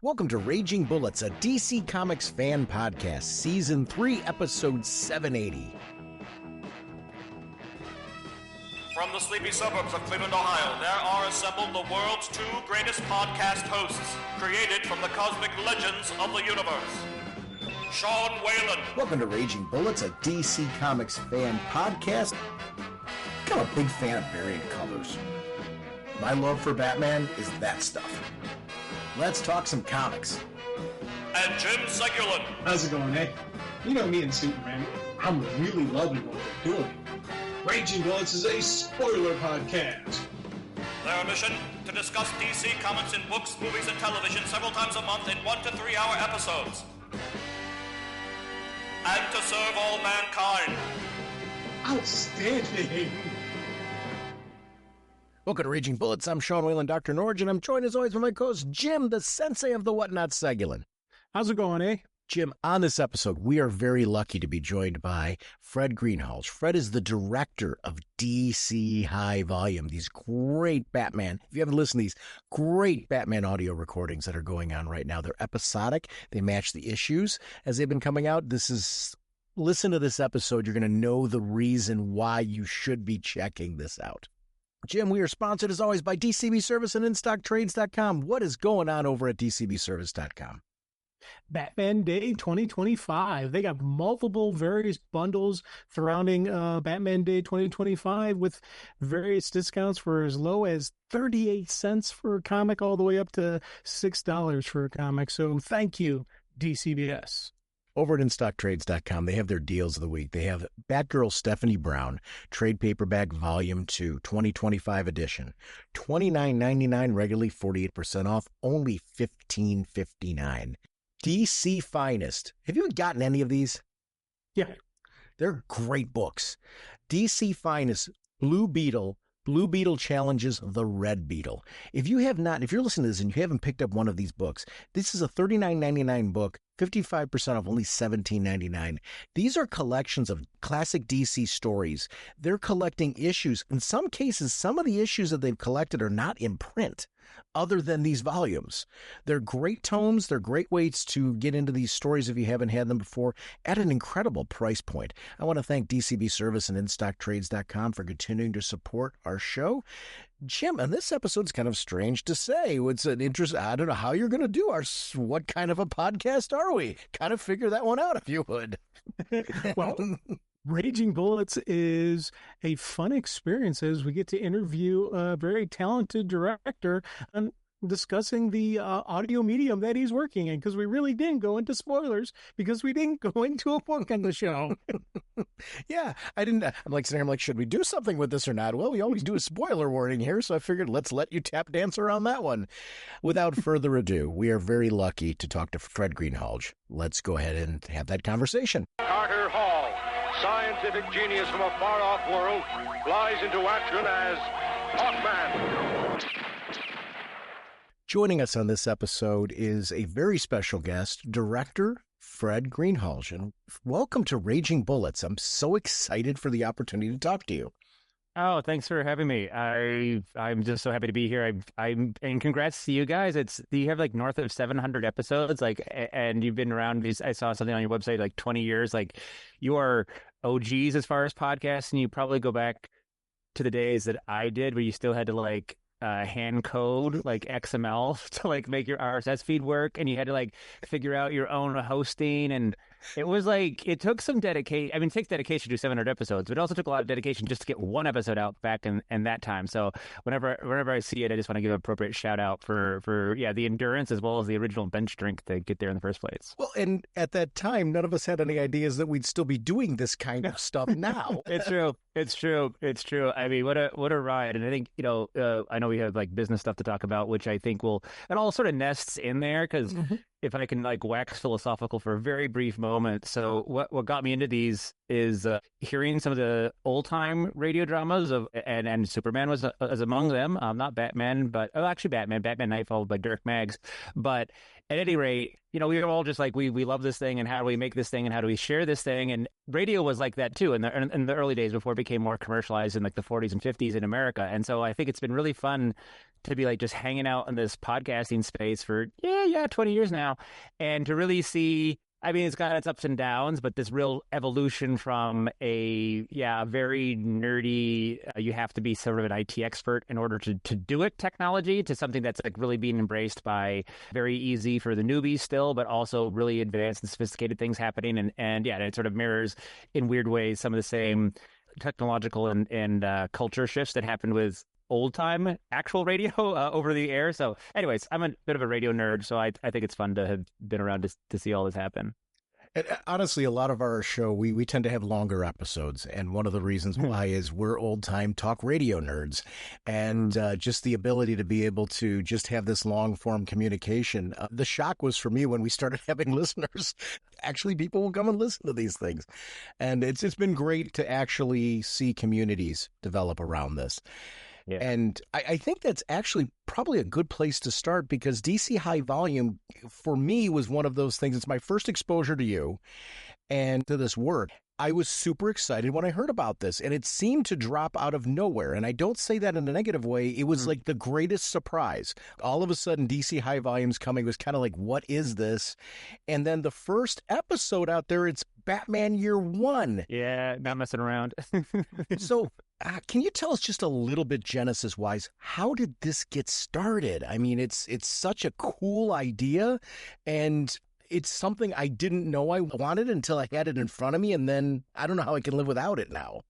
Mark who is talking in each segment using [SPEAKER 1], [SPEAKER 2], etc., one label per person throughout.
[SPEAKER 1] Welcome to Raging Bullets, a DC Comics fan podcast, Season 3, Episode 780.
[SPEAKER 2] From the sleepy suburbs of Cleveland, Ohio, there are assembled the world's two greatest podcast hosts, created from the cosmic legends of the universe. Sean Whalen.
[SPEAKER 1] Welcome to Raging Bullets, a DC Comics fan podcast. I'm a big fan of variant colors. My love for Batman is that stuff. Let's talk some comics.
[SPEAKER 2] And Jim Segulin.
[SPEAKER 3] How's it going, eh? You know me and Superman. I'm really loving what they're doing. Raging Bullets is a spoiler podcast.
[SPEAKER 2] Their mission, to discuss DC Comics in books, movies, and television several times a month in 1 to 3 hour episodes. And to serve all mankind.
[SPEAKER 3] Outstanding!
[SPEAKER 1] Welcome to Raging Bullets. I'm Sean Whalen, drnorge, and I'm joined as always by my co-host Jim, the sensei of the whatnot, Segulin.
[SPEAKER 3] How's it going, eh?
[SPEAKER 1] Jim, on this episode, we are very lucky to be joined by Fred Greenhalge. Fred is the director of DC High Volume, these great Batman. If you haven't listened to these great Batman audio recordings that are going on right now, they're episodic. They match the issues as they've been coming out. Listen to this episode. You're going to know the reason why you should be checking this out. Jim, we are sponsored as always by DCB Service and InStockTrades.com. What is going on over at DCBService.com?
[SPEAKER 4] Batman Day 2025. They got multiple various bundles surrounding Batman Day 2025 with various discounts for as low as 38 cents for a comic all the way up to $6 for a comic. So thank you, DCBS.
[SPEAKER 1] Over at InStockTrades.com, they have their deals of the week. They have Batgirl Stephanie Brown, trade paperback volume 2, 2025 edition. $29.99, regularly 48% off, only $15.59. DC Finest. Have you gotten any of these?
[SPEAKER 4] Yeah.
[SPEAKER 1] They're great books. DC Finest, Blue Beetle challenges the Red Beetle. If you're listening to this and you haven't picked up one of these books, this is a $39.99 book, 55% off, only $17.99. These are collections of classic DC stories. They're collecting issues. In some cases, some of the issues that they've collected are not in print other than these volumes. They're great tomes. They're great ways to get into these stories if you haven't had them before at an incredible price point. I want to thank DCB Service and InStockTrades.com for continuing to support our show. Jim, and this episode's kind of strange to say. It's an interest. I don't know how you're going to do what kind of a podcast are we? Kind of figure that one out if you would.
[SPEAKER 4] Well, Raging Bullets is a fun experience as we get to interview a very talented director on discussing the audio medium that he's working in, because we really didn't go into spoilers because we didn't go into a book on the show.
[SPEAKER 1] Yeah, I didn't. I'm like, should we do something with this or not? Well, we always do a spoiler warning here, so I figured let's let you tap dance around that one. Without further ado, we are very lucky to talk to Fred Greenhalge. Let's go ahead and have that conversation.
[SPEAKER 5] Carter Hall, scientific genius from a far-off world, flies into action as Aquaman.
[SPEAKER 1] Joining us on this episode is a very special guest, director Fred Greenhalge. And welcome to Raging Bullets. I'm so excited for the opportunity to talk to you.
[SPEAKER 6] Oh, thanks for having me. I'm just so happy to be here. And congrats to you guys. You have like north of 700 episodes, and you've been around these. I saw something on your website, like 20 years. Like, you are OGs as far as podcasts, and you probably go back to the days that I did, where you still had to hand code like XML to make your RSS feed work, and you had to figure out your own hosting, and it was it took some dedication. I mean, it takes dedication to do 700 episodes, but it also took a lot of dedication just to get one episode out back in that time. So whenever I see it, I just want to give an appropriate shout out for the endurance as well as the original bench strength to get there in the first place.
[SPEAKER 1] Well, and at that time, none of us had any ideas that we'd still be doing this kind of stuff now.
[SPEAKER 6] It's true. I mean, what a ride. And I think, I know we have business stuff to talk about, which I think it all sort of nests in there, because if I can wax philosophical for a very brief moment. So what got me into these is hearing some of the old time radio dramas and Superman was among them. Not Batman, but actually Batman Night followed by Dirk Maggs. But at any rate, we were all just we love this thing, and how do we make this thing, and how do we share this thing? And radio was like that too in the early days before it became more commercialized in the 40s and 50s in America. And so I think it's been really fun to be like just hanging out in this podcasting space for 20 years now, and to really see. I mean, it's got its ups and downs, but this real evolution from a very nerdy, you have to be sort of an IT expert in order to do it technology, to something that's like really being embraced by very easy for the newbies still, but also really advanced and sophisticated things happening. And it sort of mirrors in weird ways some of the same technological and culture shifts that happened with old time actual radio over the air. So anyways, I'm a bit of a radio nerd, so I think it's fun to have been around to see all this happen.
[SPEAKER 1] And honestly, a lot of our show, we tend to have longer episodes. And one of the reasons why is we're old time talk radio nerds. And just the ability to be able to just have this long form communication. The shock was for me when we started having listeners. Actually, people will come and listen to these things. And it's been great to actually see communities develop around this.
[SPEAKER 6] Yeah.
[SPEAKER 1] And I think that's actually probably a good place to start, because DC High Volume, for me, was one of those things. It's my first exposure to you and to this work. I was super excited when I heard about this, and it seemed to drop out of nowhere. And I don't say that in a negative way. It was like the greatest surprise. All of a sudden, DC High Volume's coming was kind of like, what is this? And then the first episode out there, it's Batman Year One.
[SPEAKER 6] Yeah, not messing around.
[SPEAKER 1] So can you tell us just a little bit, Genesis-wise, how did this get started? I mean, it's such a cool idea, and it's something I didn't know I wanted until I had it in front of me, and then I don't know how I can live without it now.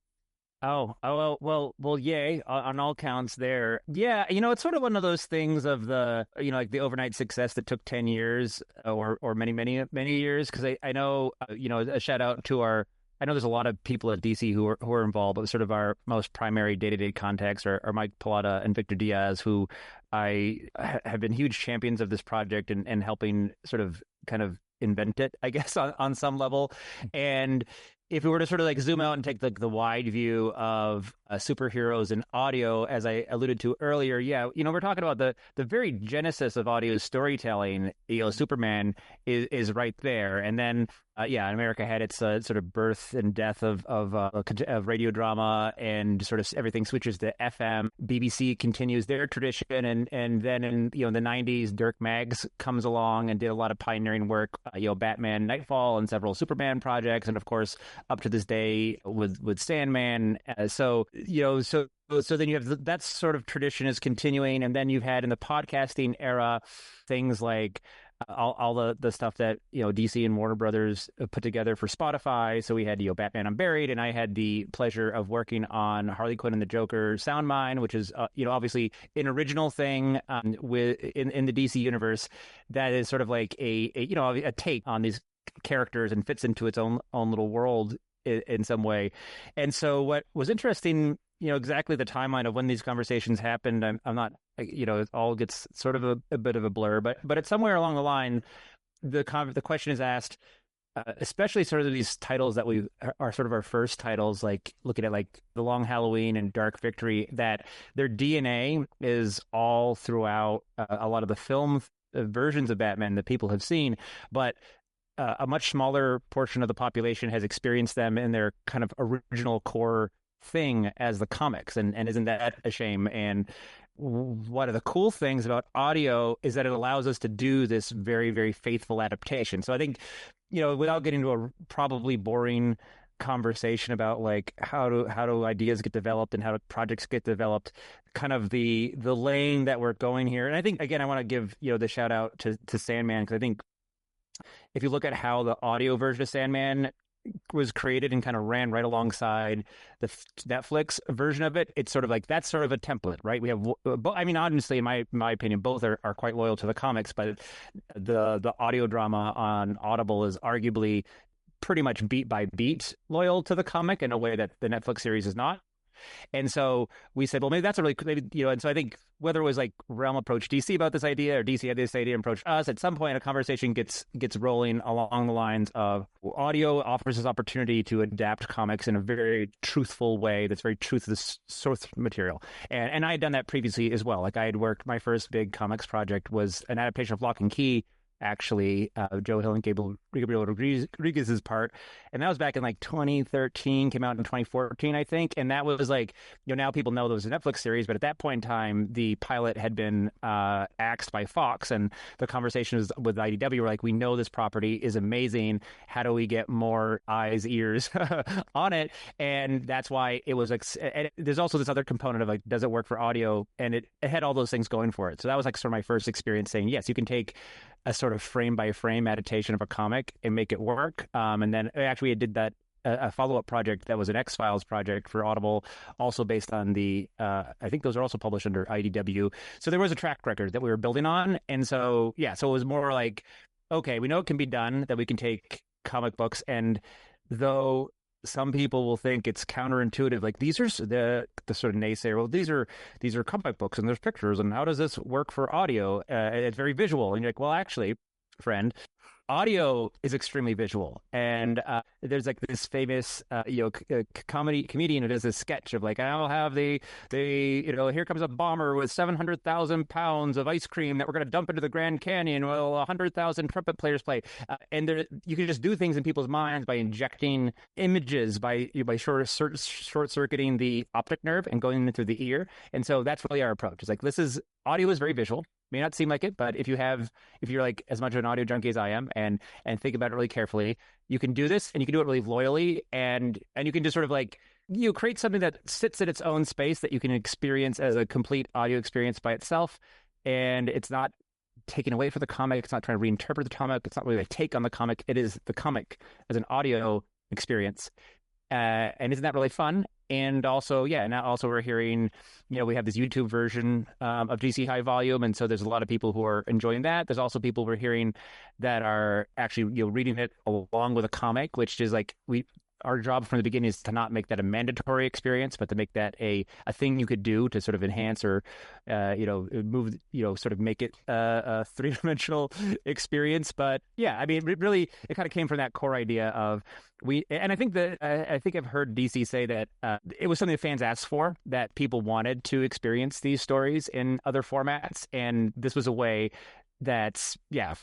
[SPEAKER 6] Well, yay on all counts there. Yeah, it's sort of one of those things of the, like the overnight success that took 10 years or many, many, many years. Because I know, a shout out to I know there's a lot of people at DC who are involved, but sort of our most primary day-to-day contacts are Mike Pallotta and Victor Diaz, who I have been huge champions of this project and helping sort of kind of invent it, I guess, on some level. And if we were to sort of like zoom out and take the wide view of superheroes and audio, as I alluded to earlier, we're talking about the very genesis of audio storytelling. Superman is right there, and then America had its sort of birth and death of radio drama, and sort of everything switches to FM. BBC continues their tradition, and then in the 90s, Dirk Maggs comes along and did a lot of pioneering work. Batman Nightfall and several Superman projects, and of course up to this day with Sandman. So then you have that sort of tradition is continuing, and then you've had in the podcasting era things like all the stuff that DC and Warner Brothers put together for Spotify. So we had Batman Unburied, and I had the pleasure of working on Harley Quinn and the Joker Sound Mine, which is obviously an original thing in the DC universe that is sort of like a take on these characters and fits into its own little world in some way. And so what was interesting, exactly the timeline of when these conversations happened, I'm not, it all gets sort of a bit of a blur, but it's somewhere along the line, the question is asked, especially sort of these titles that are sort of our first titles, like looking at like The Long Halloween and Dark Victory, that their DNA is all throughout a lot of the film versions of Batman that people have seen, but a much smaller portion of the population has experienced them in their kind of original core thing as the comics. And isn't that a shame? And one of the cool things about audio is that it allows us to do this very, very faithful adaptation. So I think, without getting into a probably boring conversation about like how do ideas get developed and how do projects get developed, kind of the lane that we're going here. And I think, again, I want to give, the shout out to Sandman, because I think if you look at how the audio version of Sandman was created and kind of ran right alongside the Netflix version of it, it's sort of like that's sort of a template, right? We have, I mean, honestly, in my opinion, both are quite loyal to the comics, but the audio drama on Audible is arguably pretty much beat by beat loyal to the comic in a way that the Netflix series is not. And so we said, well, maybe that's a really, and so I think whether it was like Realm approached DC about this idea or DC had this idea and approached us, at some point a conversation gets rolling along the lines of audio offers this opportunity to adapt comics in a very truthful way that's very true to the source material. And I had done that previously as well. Like I had worked, my first big comics project was an adaptation of Locke and Key actually, Joe Hill and Gabriel Rodriguez's part. And that was back in like 2013, came out in 2014, I think. And that was like, now people know there was a Netflix series, but at that point in time, the pilot had been axed by Fox. And the conversations with IDW were like, we know this property is amazing. How do we get more eyes, ears on it? And that's why it was like, and there's also this other component of like, does it work for audio? And it had all those things going for it. So that was like sort of my first experience saying, yes, you can take a sort of frame by frame adaptation of a comic and make it work. And then actually I did that a follow-up project that was an X-Files project for Audible, also based on the I think those are also published under IDW. So there was a track record that we were building on. And so so it was more like, okay, we know it can be done, that we can take comic books, and though some people will think it's counterintuitive, like these are the sort of naysayer, well, these are comic books and there's pictures, and how does this work for audio? It's very visual. And you're like, well, actually, friend, audio is extremely visual. And there's like this famous comedian who does this sketch of like, I'll have the here comes a bomber with 700,000 pounds of ice cream that we're going to dump into the Grand Canyon while 100,000 trumpet players play. And you can just do things in people's minds by injecting images, by short circuiting the optic nerve and going in through the ear. And so that's really our approach. It's like, audio is very visual. May not seem like it, but if you're like as much of an audio junkie as I am and think about it really carefully, you can do this, and you can do it really loyally, and you can just sort of like, create something that sits in its own space that you can experience as a complete audio experience by itself. And it's not taken away from the comic. It's not trying to reinterpret the comic. It's not really a take on the comic. It is the comic as an audio experience. And isn't that really fun? And also, now also we're hearing, we have this YouTube version of DC High Volume. And so there's a lot of people who are enjoying that. There's also people we're hearing that are actually, reading it along with a comic, which is like, our job from the beginning is to not make that a mandatory experience, but to make that a thing you could do to sort of enhance or, move, sort of make it a three-dimensional experience. But yeah, I mean, it kind of came from that core idea of and I think I've heard DC say that it was something that fans asked for, that people wanted to experience these stories in other formats. And this was a way that's it's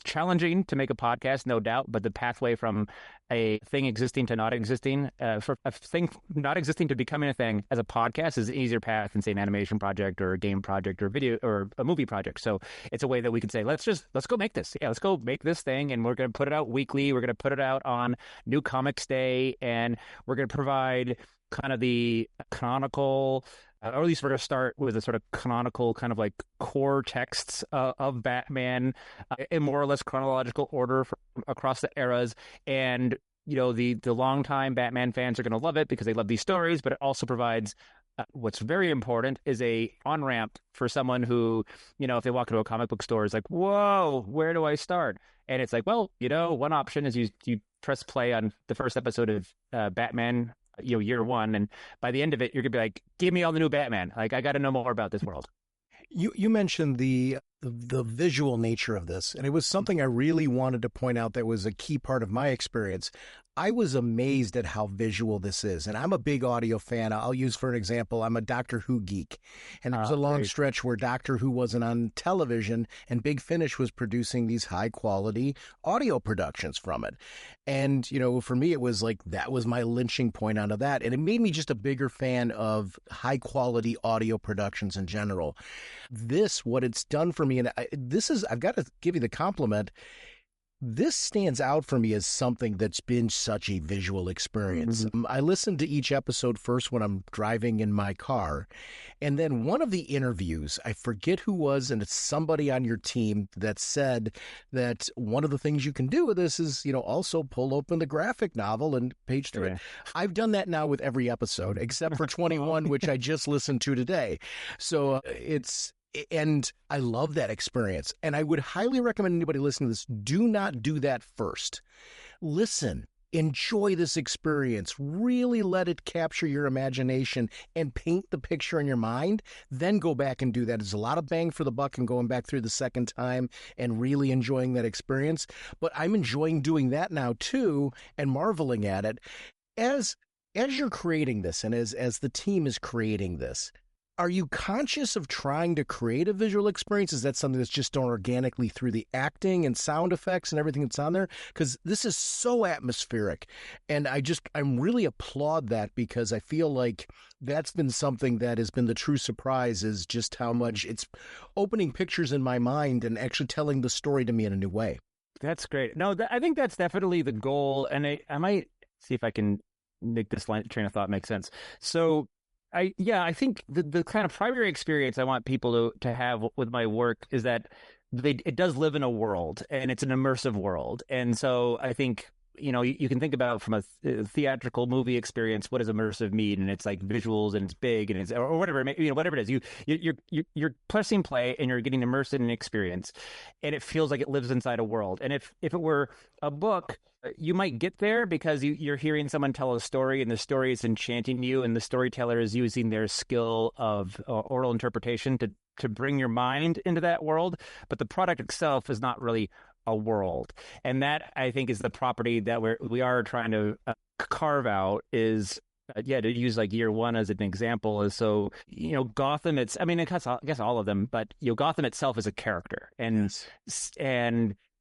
[SPEAKER 6] challenging to make a podcast, no doubt, but the pathway from a thing existing to not existing, for a thing not existing to becoming a thing as a podcast, is an easier path than say an animation project or a game project or a video or a movie project. So it's a way that we can say, let's go make this. Let's go make this thing, and we're going to put it out weekly. We're going to put it out on New Comics Day, and we're going to provide kind of the canonical, or at least we're going to start with a sort of canonical kind of like core texts of Batman in more or less chronological order across the eras. And, the longtime Batman fans are going to love it because they love these stories, but it also provides what's very important is a on-ramp for someone who, if they walk into a comic book store, is like, whoa, where do I start? And it's like, well, one option is you press play on the first episode of Batman, year one, and by the end of it, you're gonna be like, give me all the new Batman. Like, I got to know more about this world.
[SPEAKER 1] You mentioned the visual nature of this, and it was something I really wanted to point out that was a key part of my experience. I was amazed at how visual this is, and I'm a big audio fan. I'll use for an example, I'm a Doctor Who geek, and there was a long stretch where Doctor Who wasn't on television, and Big Finish was producing these high-quality audio productions from it. And, for me, it was like, that was my lynching point onto that, and it made me just a bigger fan of high-quality audio productions in general. What it's done for me, and I've got to give you the compliment, this stands out for me as something that's been such a visual experience. Mm-hmm. I listened to each episode first when I'm driving in my car. And then one of the interviews, I forget who was, and it's somebody on your team that said that one of the things you can do with this is, also pull open the graphic novel and page through it. I've done that now with every episode, except for 21, which I just listened to today. So and I love that experience. And I would highly recommend anybody listening to this, do not do that first. Listen, enjoy this experience, really let it capture your imagination and paint the picture in your mind. Then go back and do that. There's a lot of bang for the buck in going back through the second time and really enjoying that experience. But I'm enjoying doing that now too and marveling at it. As you're creating this and as the team is creating this, Are you conscious of trying to create a visual experience? Is that something that's just done organically through the acting and sound effects and everything that's on there? Because this is so atmospheric. And I'm really applaud that, because I feel like that's been something that has been the true surprise, is just how much it's opening pictures in my mind and actually telling the story to me in a new way.
[SPEAKER 6] That's great. No, I think that's definitely the goal. And I might see if I can make this train of thought make sense. So I think the kind of primary experience I want people to have with my work is that it does live in a world, and it's an immersive world. And so I think, you can think about from a theatrical movie experience, what does immersive mean? And it's like visuals, and it's big, and it's, or whatever, whatever it is. You're pressing play, and you're getting immersed in an experience, and it feels like it lives inside a world. And if it were a book, you might get there because you're hearing someone tell a story, and the story is enchanting you, and the storyteller is using their skill of oral interpretation to bring your mind into that world. But the product itself is not really a world. And that, I think, is the property that we are trying to carve out, is to use like Year One as an example, is so, Gotham, I guess all of them, but Gotham itself is a character, and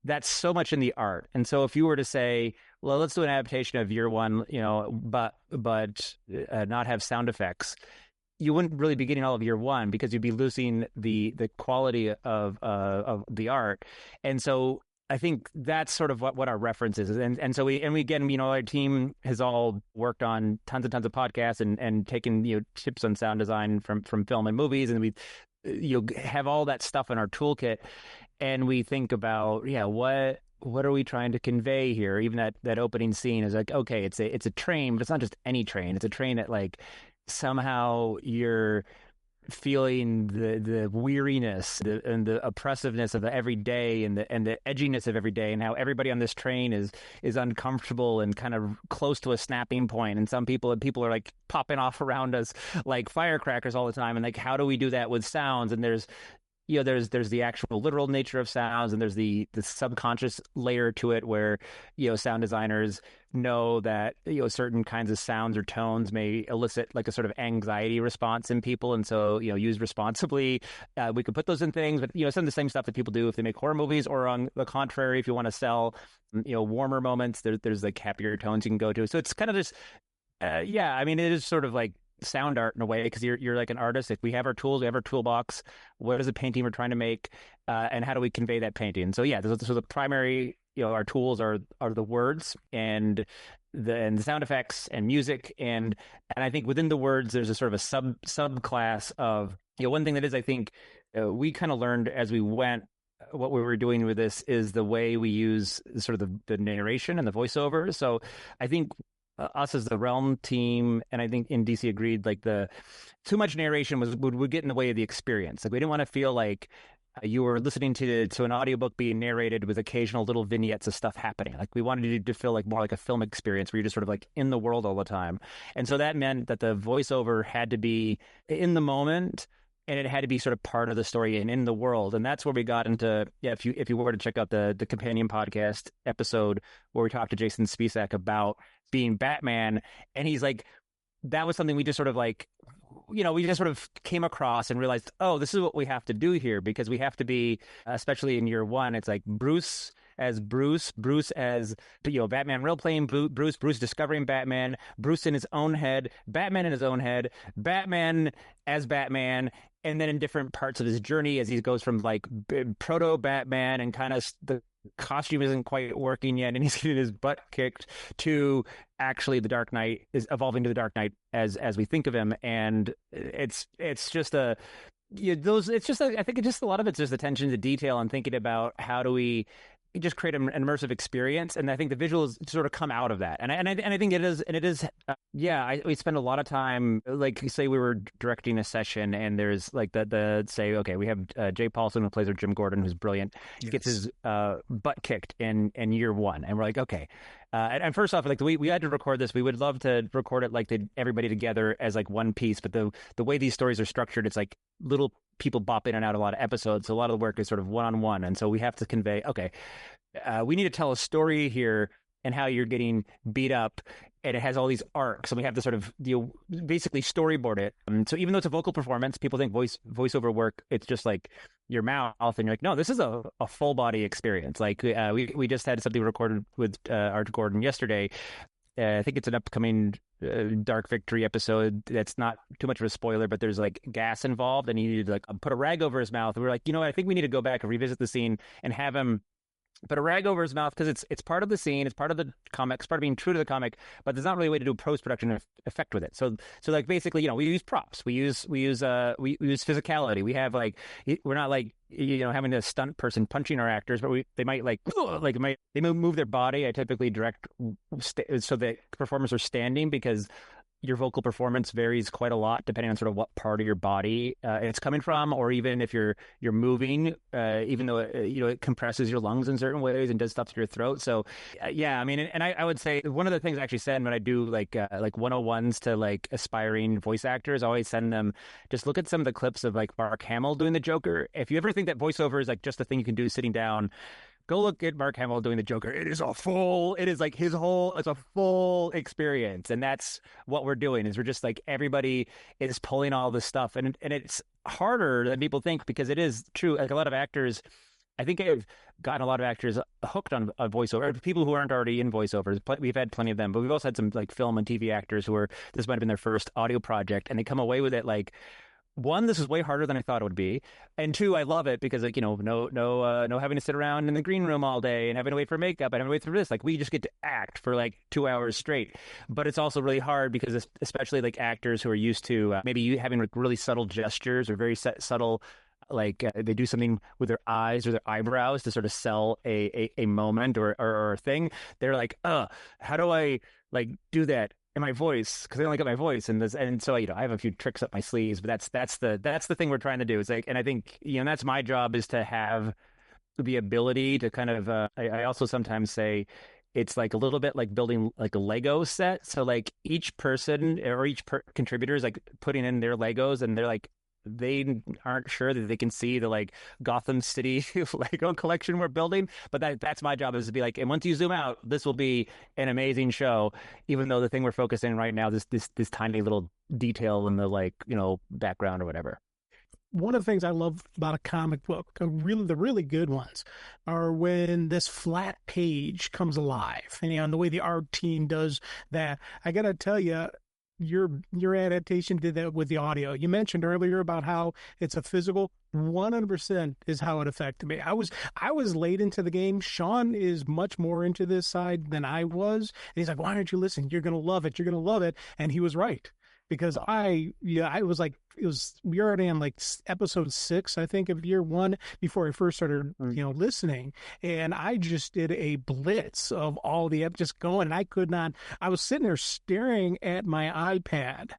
[SPEAKER 6] that's so much in the art. And so if you were to say, well, let's do an adaptation of Year One, but not have sound effects, you wouldn't really be getting all of Year One, because you'd be losing the quality of the art. And so I think that's sort of what our reference is. And so we again, our team has all worked on tons and tons of podcasts and taken, tips on sound design from film and movies. And we have all that stuff in our toolkit. And we think about, what are we trying to convey here? Even that opening scene is like, okay, it's a train, but it's not just any train. It's a train that, like, somehow you're feeling the weariness and the oppressiveness of the everyday, and the edginess of every day, and how everybody on this train is uncomfortable and kind of close to a snapping point. And people are like popping off around us like firecrackers all the time. And like, how do we do that with sounds? And there's the actual literal nature of sounds, and there's the subconscious layer to it, where, sound designers know that, certain kinds of sounds or tones may elicit like a sort of anxiety response in people. And so, used responsibly, we could put those in things, but, some of the same stuff that people do if they make horror movies, or on the contrary, if you want to sell, warmer moments, there's like happier tones you can go to. So it's kind of this, it is sort of like sound art in a way, because you're like an artist. If we have our tools, we have our toolbox, what is the painting we're trying to make, and how do we convey that painting? So the primary, our tools are the words and the sound effects and music, and I think within the words there's a sort of a subclass of, one thing that is, I think, we kind of learned as we went, what we were doing with this is the way we use sort of the narration and the voiceover. So I think us as the Realm team, and I think in DC agreed, like the too much narration would get in the way of the experience. Like, we didn't want to feel like you were listening to an audiobook being narrated with occasional little vignettes of stuff happening. Like, we wanted it to feel like more like a film experience, where you're just sort of like in the world all the time. And so that meant that the voiceover had to be in the moment, and it had to be sort of part of the story and in the world. And that's where we got into, if you were to check out the companion podcast episode where we talked to Jason Spisak about being Batman, and he's like, that was something we just sort of like, we just sort of came across and realized, oh, this is what we have to do here, because we have to be, especially in Year One, it's like Bruce as Batman role-playing Bruce discovering Batman, Bruce in his own head, Batman in his own head, Batman as Batman, and then in different parts of his journey as he goes from like proto-Batman and kind of the costume isn't quite working yet and he's getting his butt kicked, to actually the Dark Knight is evolving to the Dark Knight as we think of him. And it's just I think it's just a lot of it's just attention to detail and thinking about how do we just create an immersive experience. And I think the visuals sort of come out of that. And I think it is, we spend a lot of time, like, say we were directing a session and there's like okay, we have Jay Paulson, who plays with Jim Gordon, who's brilliant. He gets his butt kicked in Year One. And we're like, okay. And first off, like we had to record this. We would love to record it like everybody together as like one piece. But the way these stories are structured, it's like little people bop in and out a lot of episodes. So a lot of the work is sort of one-on-one. And so we have to convey, okay, we need to tell a story here and how you're getting beat up. and it has all these arcs, and we have to sort of basically storyboard it. So even though it's a vocal performance, people think voiceover work, it's just like your mouth, and you're like, no, this is a full body experience. Like we just had something recorded with Art Gordon yesterday. I think it's an upcoming Dark Victory episode that's not too much of a spoiler, but there's like gas involved, and he needed to like put a rag over his mouth. And we were like, I think we need to go back and revisit the scene and have him put a rag over his mouth, because it's part of the scene, it's part of the comic, it's part of being true to the comic, but there's not really a way to do a post-production effect with it. So like basically, we use props, we use physicality. We have like, we're not like having a stunt person punching our actors, but they might they move their body. I typically direct so that performers are standing, because your vocal performance varies quite a lot depending on sort of what part of your body it's coming from, or even if you're moving, even though it compresses your lungs in certain ways and does stuff to your throat. So yeah, I mean, and I would say one of the things I actually send when I do like 101s to like aspiring voice actors, I always send them, just look at some of the clips of like Mark Hamill doing the Joker. If you ever think that voiceover is like just a thing you can do sitting down, go look at Mark Hamill doing the Joker. It is like it's a full experience. And that's what we're doing, is we're just like, everybody is pulling all this stuff. And it's harder than people think, because it is true. Like a lot of actors, I think I've gotten a lot of actors hooked on voiceover, people who aren't already in voiceovers. We've had plenty of them, but we've also had some like film and TV actors this might have been their first audio project, and they come away with it like, one, this is way harder than I thought it would be, and two, I love it because, like, no having to sit around in the green room all day and having to wait for makeup and having to wait for this. Like, we just get to act for like 2 hours straight. But it's also really hard because, especially like actors who are used to maybe having like really subtle gestures or very subtle, like they do something with their eyes or their eyebrows to sort of sell a moment or a thing. They're like, how do I like do that in my voice, because I only got my voice, and so I have a few tricks up my sleeves, but that's the thing we're trying to do. It's like, and I think that's my job, is to have the ability to kind of I also sometimes say it's like a little bit like building like a Lego set. So like each person or each contributor is like putting in their Legos, and they're like, they aren't sure that they can see the like Gotham City Lego collection we're building, but that's my job, is to be like, and once you zoom out, this will be an amazing show, even though the thing we're focusing right now, this tiny little detail in the like background or whatever.
[SPEAKER 4] One of the things I love about a comic book, the really good ones, are when this flat page comes alive, and the way the art team does that. I gotta tell you, your adaptation did that with the audio. You mentioned earlier about how it's a physical. 100% is how it affected me. I was late into the game. Sean is much more into this side than I was. And he's like, why aren't you listening? You're gonna love it. You're gonna love it. And he was right. Because I was like, we were already on like episode 6, I think, of year 1 before I first started, listening. And I just did a blitz of all the just going, and I was sitting there staring at my iPad,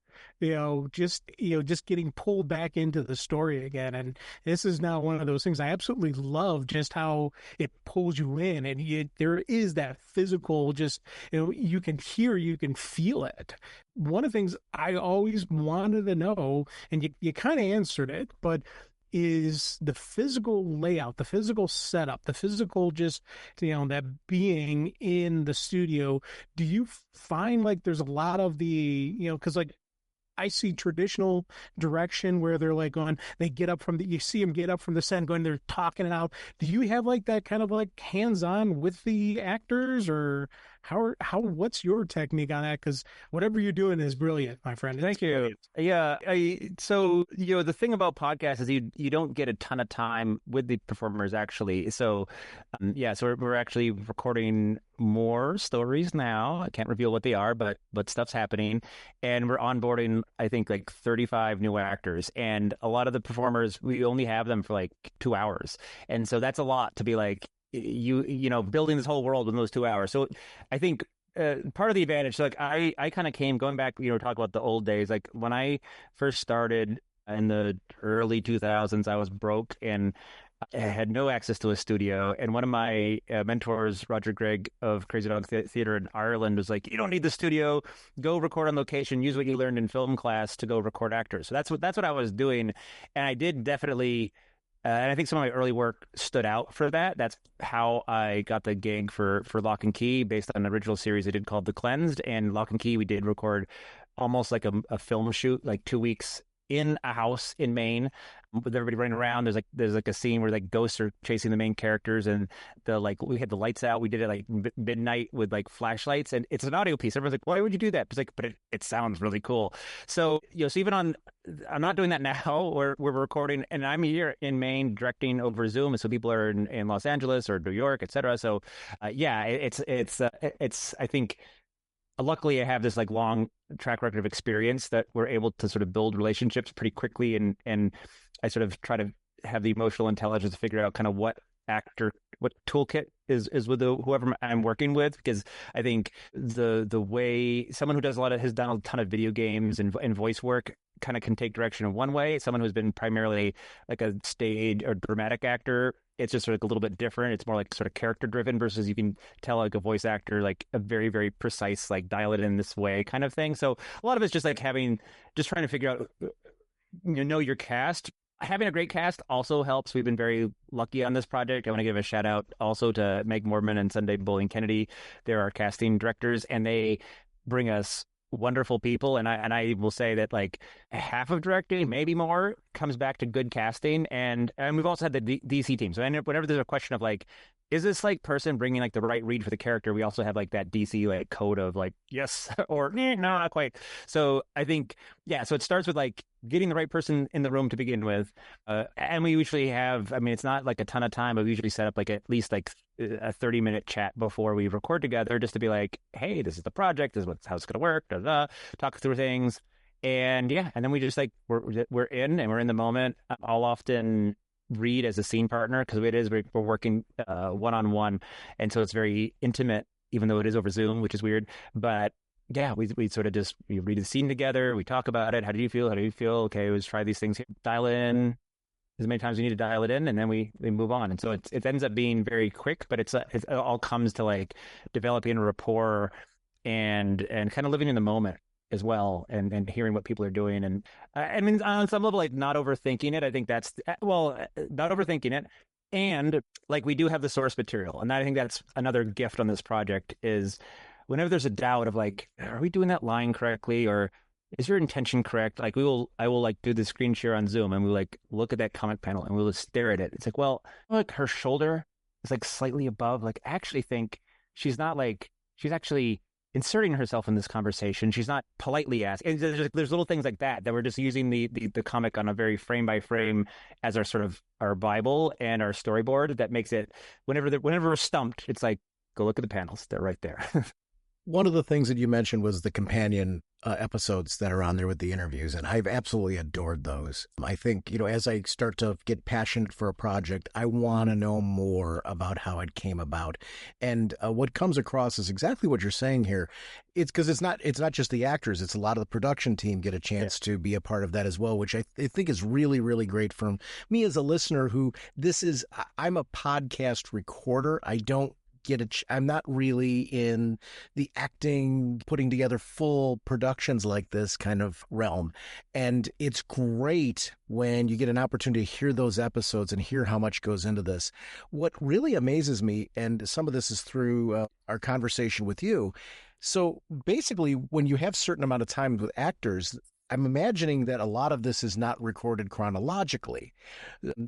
[SPEAKER 4] just getting pulled back into the story again. And this is now one of those things I absolutely love, just how it pulls you in, and there is that physical, just, you can hear, you can feel it. One of the things I always wanted to know, and you kind of answered it, but is the physical layout, the physical setup, the physical just, that being in the studio. Do you find like there's a lot of the, because like I see traditional direction where they're like you see them get up from the set and going, they're talking it out. Do you have like that kind of like hands-on with the actors, or what's your technique on that? Because whatever you're doing is brilliant, my friend.
[SPEAKER 6] Thank you. Brilliant. Yeah. So, the thing about podcasts is you don't get a ton of time with the performers, actually. So, so we're actually recording more stories now. I can't reveal what they are, but stuff's happening. And we're onboarding, I think, like 35 new actors. And a lot of the performers, we only have them for like 2 hours. And so that's a lot to be like, building this whole world in those 2 hours. So I think part of the advantage, so like I kind of came going back, talk about the old days. Like when I first started in the early 2000s, I was broke and I had no access to a studio. And one of my mentors, Roger Gregg of Crazy Dog Theatre in Ireland, was like, you don't need the studio, go record on location, use what you learned in film class to go record actors. So that's what I was doing. And I did definitely And I think some of my early work stood out for that. That's how I got the gig for Lock and Key, based on an original series I did called The Cleansed. And Lock and Key, we did record almost like a film shoot, like 2 weeks in a house in Maine with everybody running around. There's like a scene where like ghosts are chasing the main characters, and we had the lights out. We did it like midnight with like flashlights, and it's an audio piece. Everyone's like, why would you do that? It's like, but it sounds really cool. So, so even I'm not doing that now. We're recording, and I'm here in Maine directing over Zoom, and so people are in Los Angeles or New York, etc. So, it's I think. Luckily, I have this like long track record of experience that we're able to sort of build relationships pretty quickly, and I sort of try to have the emotional intelligence to figure out kind of what toolkit is with whoever I'm working with, because I think the way someone who has done a ton of video games and voice work kind of can take direction in one way. Someone who's been primarily like a stage or dramatic actor, it's just sort of a little bit different. It's more like sort of character driven, versus you can tell like a voice actor, like a very, very precise, like dial it in this way kind of thing. So a lot of it's just like trying to figure out, know your cast. Having a great cast also helps. We've been very lucky on this project. I want to give a shout out also to Meg Mormon and Sunday Bowling Kennedy. They're our casting directors, and they bring us wonderful people. And I will say that like half of directing, maybe more, comes back to good casting. And we've also had the DC team. So whenever there's a question of like, is this like person bringing like the right read for the character, we also have like that DC like code of like yes or no, not quite. So I think so it starts with like getting the right person in the room to begin with, and we usually have, I mean, it's not like a ton of time, but we usually set up like at least like a 30-minute chat before we record together, just to be like, hey, this is the project, this is how it's going to work, talk through things. And and then we just like we're in and we're in the moment. I'll often read as a scene partner, because we're working one-on-one, and so it's very intimate, even though it is over Zoom, which is weird. But we sort of just read the scene together, we talk about it. How do you feel? Okay, let's try these things here. Dial it in as many times as we need to dial it in, and then we move on. And so it ends up being very quick, but it all comes to like developing a rapport and kind of living in the moment as well, and hearing what people are doing. And I mean, on some level, like not overthinking it. I think that's, not overthinking it. And like, we do have the source material. And I think that's another gift on this project, is whenever there's a doubt of like, are we doing that line correctly? Or is your intention correct? Like I will like do the screen share on Zoom, and we like look at that comic panel and we'll just stare at it. It's like, well, like her shoulder is like slightly above. Like, I actually think she's actually inserting herself in this conversation. She's not politely asking. There's little things like that we're just using the comic on a very frame by frame as our sort of our Bible and our storyboard. That makes it, whenever we're stumped, it's like, go look at the panels. They're right there.
[SPEAKER 1] One of the things that you mentioned was the companion episodes that are on there with the interviews, and I've absolutely adored those. I think, as I start to get passionate for a project, I want to know more about how it came about. And what comes across is exactly what you're saying here. It's because it's not just the actors, it's a lot of the production team get a chance to be a part of that as well, which I think is really, really great for me as a listener who I'm a podcast recorder. I'm not really in the acting, putting together full productions like this kind of realm. And it's great when you get an opportunity to hear those episodes and hear how much goes into this. What really amazes me, and some of this is through our conversation with you. So basically, when you have a certain amount of time with actors, I'm imagining that a lot of this is not recorded chronologically.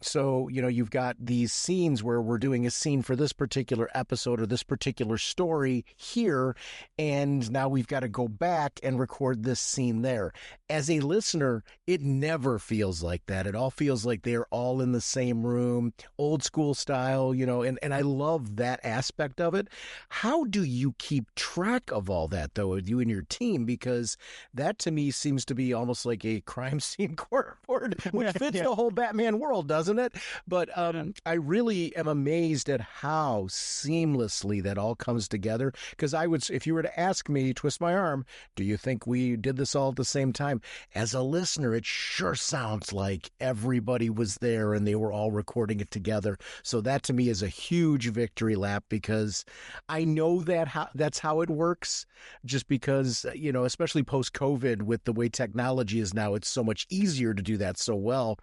[SPEAKER 1] So, you've got these scenes where we're doing a scene for this particular episode or this particular story here, and now we've got to go back and record this scene there. As a listener, it never feels like that. It all feels like they're all in the same room, old school style, and I love that aspect of it. How do you keep track of all that, though, with you and your team? Because that, to me, seems to be almost like a crime scene court report, which fits the whole Batman world, doesn't it? But I really am amazed at how seamlessly that all comes together. Because if you were to ask me, twist my arm, do you think we did this all at the same time? As a listener, it sure sounds like everybody was there and they were all recording it together. So that to me is a huge victory lap, because I know that's how it works, just because, especially post-COVID with the way technology is now, it's so much easier to do that so well.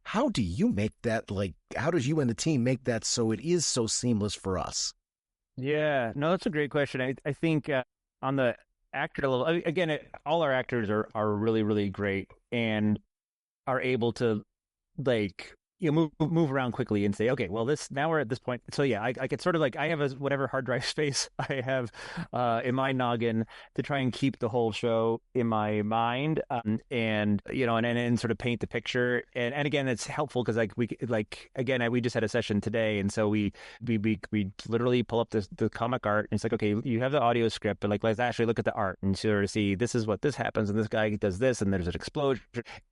[SPEAKER 1] How do you make that, like, how does you and the team make that so it is so seamless for us?
[SPEAKER 6] Yeah, no, that's a great question. I think on the actor level, again, all our actors are really, really great and are able to like move around quickly and say, okay, well, this now we're at this point. So yeah, I could sort of like I have whatever hard drive space I have in my noggin to try and keep the whole show in my mind, and and sort of paint the picture. And again, it's helpful because we just had a session today, and so we literally pull up the comic art, and it's like, okay, you have the audio script, but like let's actually look at the art and sort of see this is what this happens, and this guy does this, and there's an explosion,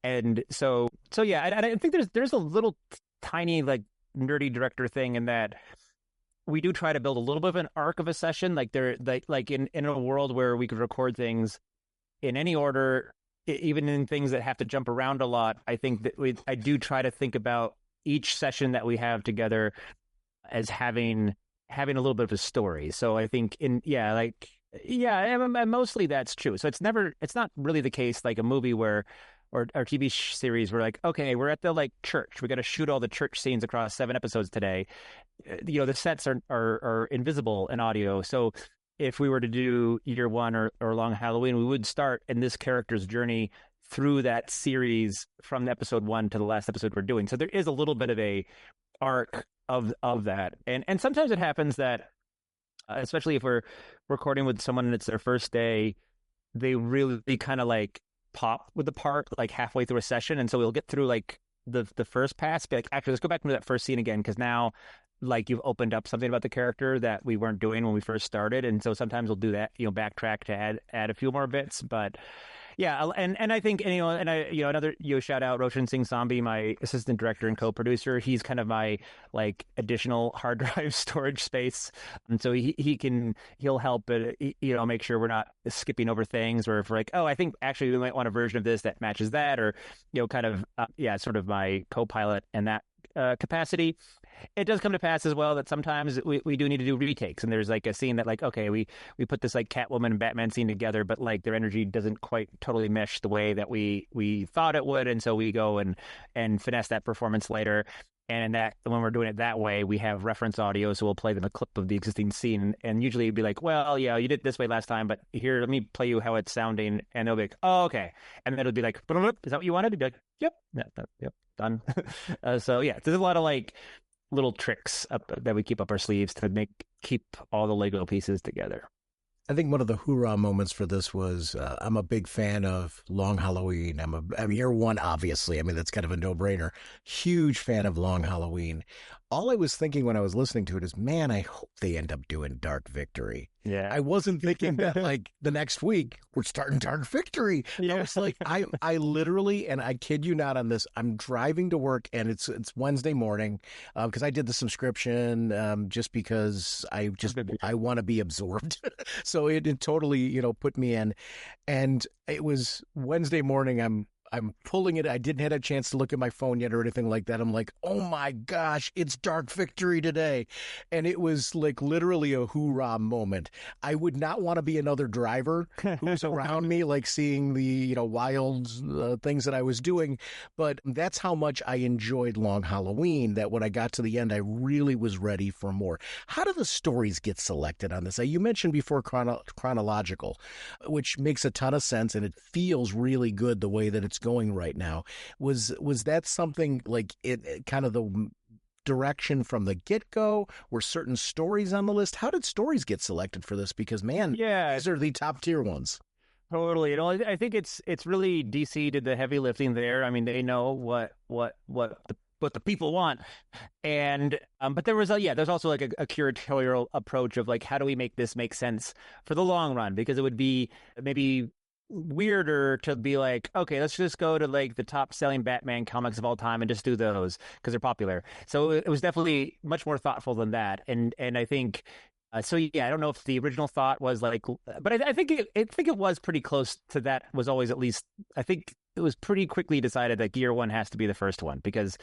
[SPEAKER 6] and so yeah, I think there's a little tiny like nerdy director thing in that we do try to build a little bit of an arc of a session, like in a world where we could record things in any order, even in things that have to jump around a lot. I think that I do try to think about each session that we have together as having a little bit of a story. So I think and mostly that's true. So it's not really the case like a movie where or our TV series, we're like, okay, we're at the like church. We got to shoot all the church scenes across 7 episodes today. The sets are invisible in audio. So if we were to do year one or Long Halloween, we would start in this character's journey through that series from episode 1 to the last episode we're doing. So there is a little bit of a arc of that. And sometimes it happens that, especially if we're recording with someone and it's their first day, they really kind of like pop with the part like halfway through a session, and so we'll get through like the first pass, be like, actually let's go back into that first scene again because now like you've opened up something about the character that we weren't doing when we first started, and so sometimes we'll do that, backtrack to add a few more bits. But yeah, and I think another shout out Roshan Singh Sambi, my assistant director and co-producer. He's kind of my like additional hard drive storage space, and so he'll help make sure we're not skipping over things, or if we're like, oh, I think actually we might want a version of this that matches that, or kind of sort of my co-pilot in that capacity. It does come to pass as well that sometimes we do need to do retakes, and there's like a scene that like, okay, we put this like Catwoman and Batman scene together, but like their energy doesn't quite totally mesh the way that we thought it would, and so we go and finesse that performance later. And that when we're doing it that way, we have reference audio, so we'll play them a clip of the existing scene, and usually it'd be like, well, yeah, you did it this way last time, but here, let me play you how it's sounding, and they'll be like, oh, okay, and then it'll be like, is that what you wanted? To be like, yep, yep, done. So yeah, there's a lot of like little tricks that we keep up our sleeves to keep all the Lego pieces together.
[SPEAKER 1] I think one of the hoorah moments for this was I'm a big fan of Long Halloween. I'm year one, obviously. I mean, that's kind of a no-brainer. Huge fan of Long Halloween. All I was thinking when I was listening to it is, man, I hope they end up doing Dark Victory.
[SPEAKER 6] Yeah.
[SPEAKER 1] I wasn't thinking that like the next week we're starting Dark Victory. Yeah. It's like I literally, and I kid you not on this, I'm driving to work and it's Wednesday morning because I did the subscription just because I want to be absorbed. So it totally, put me in. And it was Wednesday morning. I'm pulling it. I didn't have a chance to look at my phone yet or anything like that. I'm like, oh my gosh, it's Dark Victory today. And it was like literally a hoorah moment. I would not want to be another driver who's around me, like seeing the, wild things that I was doing. But that's how much I enjoyed Long Halloween, that when I got to the end, I really was ready for more. How do the stories get selected on this? You mentioned before chronological, which makes a ton of sense. And it feels really good the way that it's going right now. Was that something like it kind of the direction from the get-go? Were certain stories on the list? How did stories get selected for this? Because man, these are the top tier ones.
[SPEAKER 6] Totally. I think it's really DC did the heavy lifting there. I mean, they know what the people want, and but there's also like a curatorial approach of like, how do we make this make sense for the long run? Because it would be maybe weirder to be like, okay, let's just go to like the top selling Batman comics of all time and just do those because they're popular. So it was definitely much more thoughtful than that. And I think, I don't know if the original thought was like, but I think it was pretty close to that. Was always at least, I think it was pretty quickly decided that Gear 1 has to be the first one, because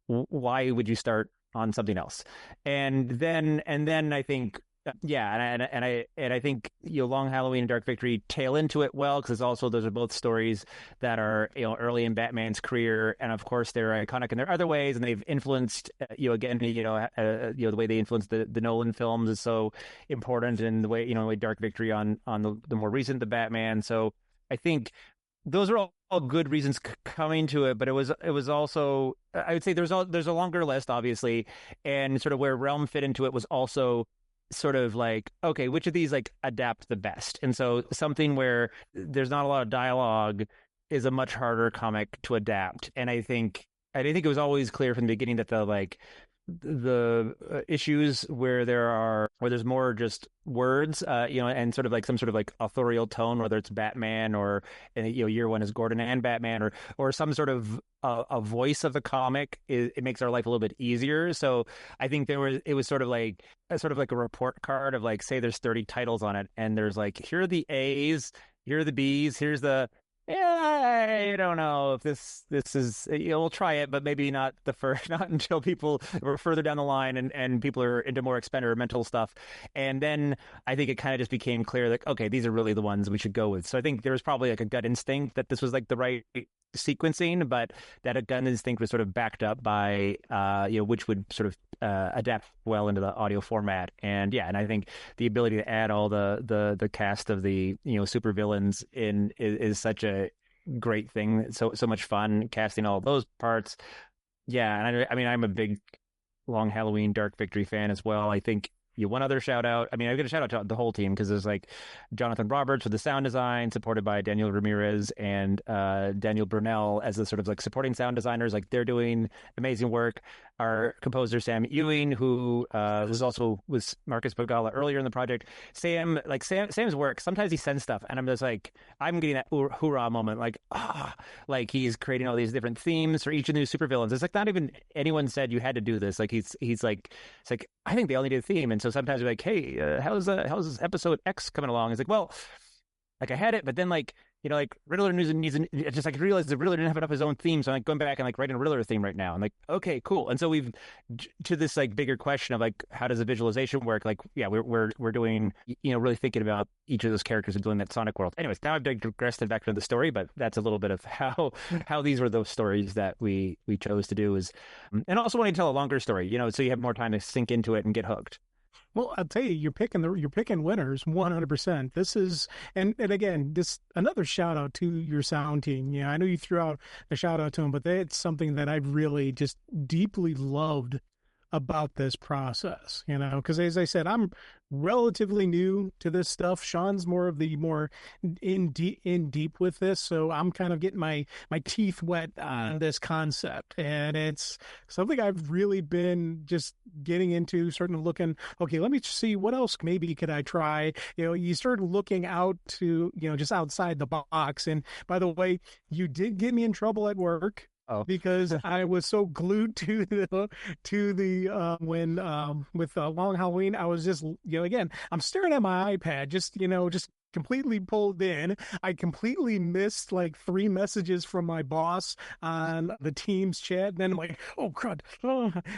[SPEAKER 6] why would you start on something else? And then I think Yeah, and I think Long Halloween and Dark Victory tail into it well, because also those are both stories that are early in Batman's career, and of course they're iconic in their other ways, and they've influenced the way they influenced the Nolan films is so important, and the way Dark Victory on the more recent The Batman. So I think those are all good reasons coming to it, but it was also, I would say there's a longer list, obviously, and sort of where Realm fit into it was also sort of like, okay, which of these like adapt the best? And so something where there's not a lot of dialogue is a much harder comic to adapt. And I think it was always clear from the beginning that the issues where there's more just words, and sort of like some sort of like authorial tone, whether it's Batman or year one is Gordon and Batman, or some sort of a voice of the comic, it makes our life a little bit easier. So I think it was sort of like a report card of like, say there's 30 titles on it, and there's like, here are the A's, here are the B's, here's the I don't know if this is, we'll try it, but maybe not not until people are further down the line and people are into more experimental stuff. And then I think it kind of just became clear, like, okay, these are really the ones we should go with. So I think there was probably like a gut instinct that this was like the right sequencing, but that a gut instinct was sort of backed up by, which would sort of adapt well into the audio format. And I, and I think the ability to add all the cast of the super villains in is such a great thing. So much fun casting all those parts. Yeah, and I mean I'm a big Long Halloween Dark Victory fan as well. I think one other shout out. I mean, I got a shout out to the whole team, because there's like Jonathan Roberts with the sound design, supported by Daniel Ramirez and Daniel Brunel as the sort of like supporting sound designers. Like, they're doing amazing work. Our composer Sam Ewing, who was Marcus Bagala earlier in the project. Sam's work. Sometimes he sends stuff, and I'm just like, I'm getting that hoorah moment. Like, like he's creating all these different themes for each of the new supervillains. It's like not even anyone said you had to do this. Like he's like, it's like, I think they all need a theme. And so sometimes we're like, hey, how's this episode X coming along? It's like, well, like I had it, but then like Riddler needs just like realized the Riddler didn't have enough of his own theme, so I'm like going back and like writing a Riddler theme right now. I'm like, okay, cool. And so we've to this like bigger question of like, how does the visualization work? Like, yeah, we're doing really thinking about each of those characters and doing that Sonic world. Anyways, now I've digressed back to the story, but that's a little bit of how these were those stories that we chose to do. Is and also wanting to tell a longer story, so you have more time to sink into it and get hooked.
[SPEAKER 4] Well, I'll tell you, you're picking winners 100%. This is, and again, this another shout out to your sound team. Yeah, I know you threw out a shout out to them, but it's something that I've really just deeply loved about this process, because as I said, I'm relatively new to this stuff. Sean's more in deep with this, so I'm kind of getting my teeth wet on this concept, and it's something I've really been just getting into, starting to looking, okay, let me see what else maybe could I try. You start looking out to just outside the box. And by the way, you did get me in trouble at work.
[SPEAKER 6] Oh.
[SPEAKER 4] Because I was so glued to the with Long Halloween, I was just again, I'm staring at my iPad, just completely pulled in. I completely missed like 3 messages from my boss on the Teams chat. And then I'm like, oh crud,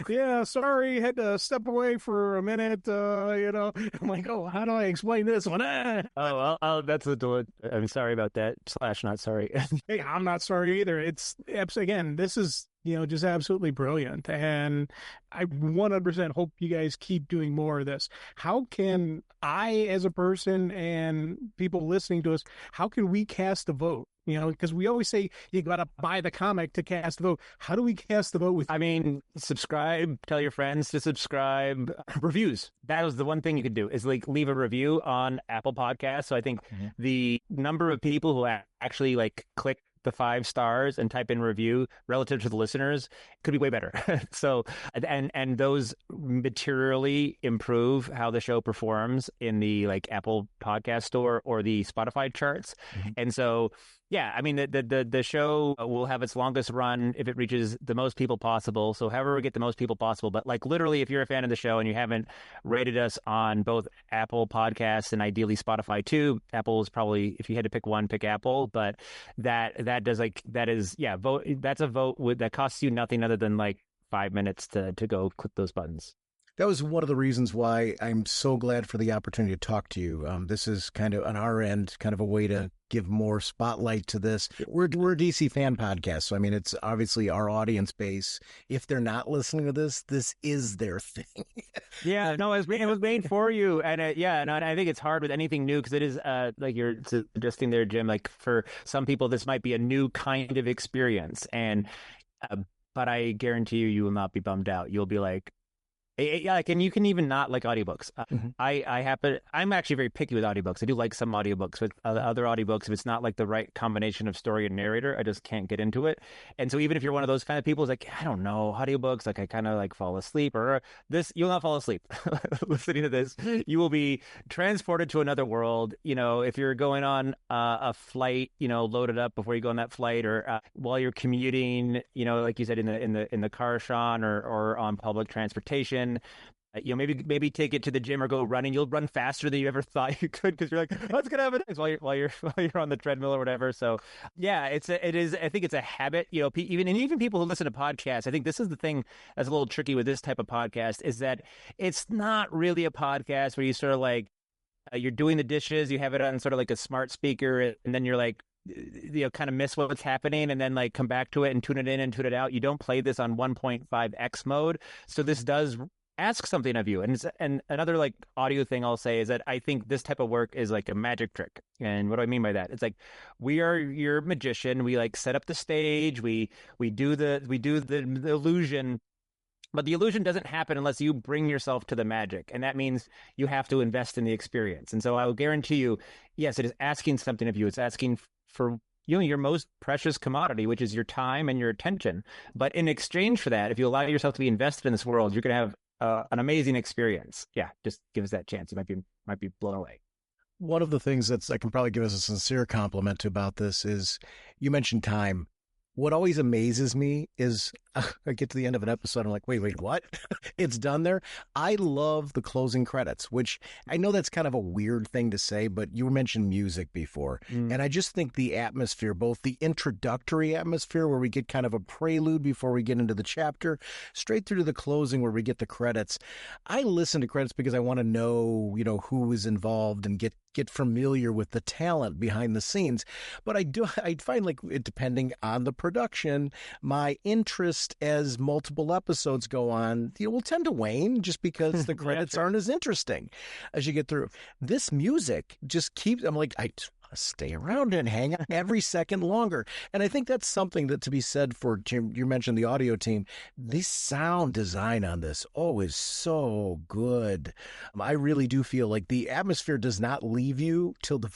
[SPEAKER 4] yeah, sorry, had to step away for a minute. I'm like, oh, how do I explain this one?
[SPEAKER 6] Oh, well, that's the door. I'm sorry about that. / not sorry.
[SPEAKER 4] Hey, I'm not sorry either. It's again, this is just absolutely brilliant. And I 100% hope you guys keep doing more of this. How can I, as a person and people listening to us, how can we cast a vote? Because we always say you got to buy the comic to cast the vote. How do we cast the vote with?
[SPEAKER 6] I mean, subscribe, tell your friends to subscribe. Reviews. That was the one thing you could do, is like leave a review on Apple Podcasts. So I think the number of people who actually like click the 5 stars and type in review relative to the listeners could be way better. So, and those materially improve how the show performs in the like Apple Podcast Store or the Spotify charts. And so, yeah, I mean, the show will have its longest run if it reaches the most people possible. So however we get the most people possible. But like literally, if you're a fan of the show and you haven't rated us on both Apple Podcasts and ideally Spotify too, Apple is probably, if you had to pick one, pick Apple. But that vote. That's a vote that costs you nothing other than like 5 minutes to go click those buttons.
[SPEAKER 1] That was one of the reasons why I'm so glad for the opportunity to talk to you. This is kind of on our end, kind of a way to give more spotlight to this. We're a DC fan podcast, so I mean, it's obviously our audience base. If they're not listening to this is their thing.
[SPEAKER 6] Yeah, no, it was made for you, and and I think it's hard with anything new because it is like you're suggesting there, Jim. Like for some people, this might be a new kind of experience, and but I guarantee you, you will not be bummed out. You'll be like. Yeah, like, and you can even not like audiobooks. I'm actually very picky with audiobooks. I do like some audiobooks, with other audiobooks, if it's not like the right combination of story and narrator, I just can't get into it. And so even if you're one of those kind of people, it's like, I don't know, audiobooks, like I kind of like fall asleep or this, you'll not fall asleep listening to this. You will be transported to another world. You know, if you're going on a flight, you know, load it up before you go on that flight, or while you're commuting, you know, like you said, in the car, Sean, or on public transportation. You know, maybe take it to the gym or go running. You'll run faster than you ever thought you could because you're like, what's gonna happen next while you're on the treadmill or whatever. So yeah, it is. I think it's a habit. You know, even people who listen to podcasts, I think this is the thing that's a little tricky with this type of podcast is that it's not really a podcast where you sort of like you're doing the dishes, you have it on sort of like a smart speaker, and then you're like, you know, kind of miss what's happening and then like come back to it and tune it in and tune it out. You don't play this on 1.5x mode. So this does ask something of you. And another like audio thing I'll say is that I think this type of work is like a magic trick. And what do I mean by that? It's like we are your magician. We like set up the stage. We do the illusion. But the illusion doesn't happen unless you bring yourself to the magic. And that means you have to invest in the experience. And so I will guarantee you, yes, it is asking something of you. It's asking for your most precious commodity, which is your time and your attention. But in exchange for that, if you allow yourself to be invested in this world, you're going to have an amazing experience. Yeah, just give us that chance. You might be blown away.
[SPEAKER 1] One of the things that I can probably give us a sincere compliment to about this is you mentioned time. What always amazes me is I get to the end of an episode, I'm like, wait, what? It's done there. I love the closing credits, which I know that's kind of a weird thing to say, but you mentioned music before. And I just think the atmosphere, both the introductory atmosphere where we get kind of a prelude before we get into the chapter, straight through to the closing where we get the credits. I listen to credits because I want to know, who is involved and get familiar with the talent behind the scenes. But I find like it, depending on the production, my interest as multiple episodes go on, will tend to wane just because the credits aren't as interesting as you get through. This music just keeps, I'm like, I stay around and hang on every second longer. And I think that's something that to be said for, Jim, you mentioned the audio team. The sound design on this, is so good. I really do feel like the atmosphere does not leave you till the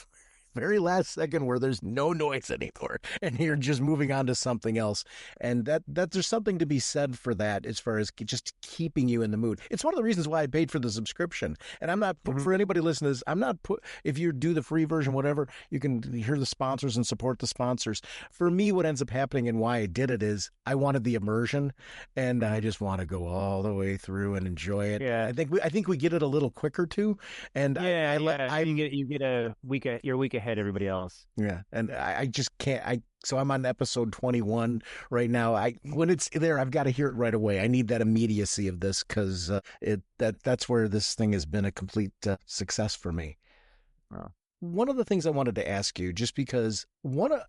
[SPEAKER 1] very last second where there's no noise anymore and you're just moving on to something else. And that there's something to be said for that as far as just keeping you in the mood. It's one of the reasons why I paid for the subscription. And I'm not, for anybody listening to this, I'm not if you do the free version, whatever, you can hear the sponsors and support the sponsors. For me, what ends up happening and why I did it is I wanted the immersion and I just want to go all the way through and enjoy it. Yeah. I think we get it a little quicker too. And
[SPEAKER 6] you get you're a week ahead everybody else.
[SPEAKER 1] Yeah. And I just can't, so I'm on episode 21 right now. When it's there, I've got to hear it right away. I need that immediacy of this because that's where this thing has been a complete success for me. Wow. One of the things I wanted to ask you, just because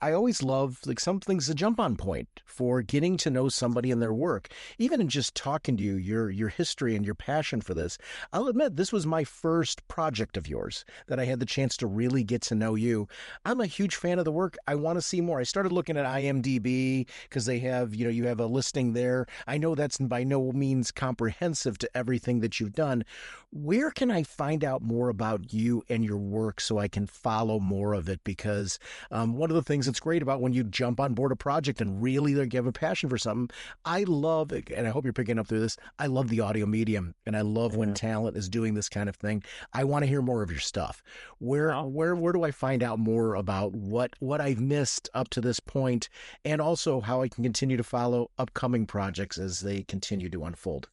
[SPEAKER 1] I always love like some things, a jump on point for getting to know somebody and their work, even in just talking to you, your history and your passion for this. I'll admit this was my first project of yours that I had the chance to really get to know you. I'm a huge fan of the work. I want to see more. I started looking at IMDb because they have, you have a listing there. I know that's by no means comprehensive to everything that you've done. Where can I find out more about you and your work so I can follow more of it? Because one of the things that's great about when you jump on board a project and really like, have a passion for something, I love, and I hope you're picking up through this, I love the audio medium, and I love when talent is doing this kind of thing. I want to hear more of your stuff. Where do I find out more about what I've missed up to this point, and also how I can continue to follow upcoming projects as they continue to unfold?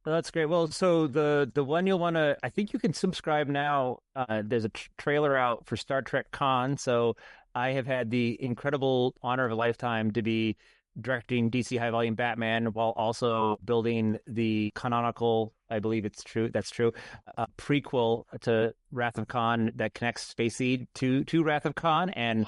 [SPEAKER 6] Well, that's great. Well, so the one you'll want to, I think you can subscribe now. There's a trailer out for Star Trek Con. So I have had the incredible honor of a lifetime to be directing DC High Volume Batman while also building the canonical, I believe it's true, that's true, prequel to Wrath of Khan that connects Spacey to Wrath of Khan. And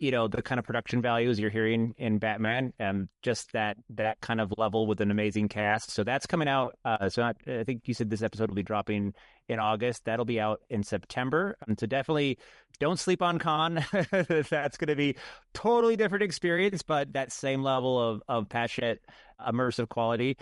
[SPEAKER 6] the kind of production values you're hearing in Batman, and just that kind of level with an amazing cast. So that's coming out. I think you said this episode will be dropping in August. That'll be out in September. So definitely don't sleep on Khan. That's going to be totally different experience, but that same level of passionate, immersive quality.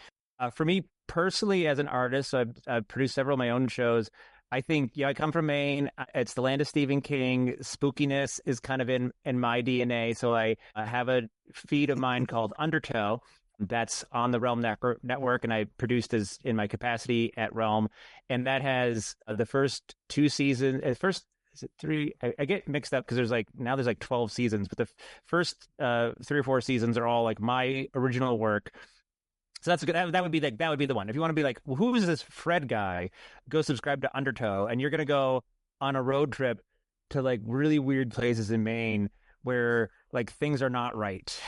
[SPEAKER 6] For me personally, as an artist, I've produced several of my own shows. I think, I come from Maine. It's the land of Stephen King. Spookiness is kind of in my DNA. So I have a feed of mine called Undertow that's on the Realm network, and I produced as in my capacity at Realm. And that has the first 2 seasons, is it 3? I get mixed up because there's 12 seasons, but the first 3 or 4 seasons are all like my original work. So that's good. That would be the one. If you want to be like, well, who is this Fred guy? Go subscribe to Undertow, and you're gonna go on a road trip to like really weird places in Maine where like things are not right,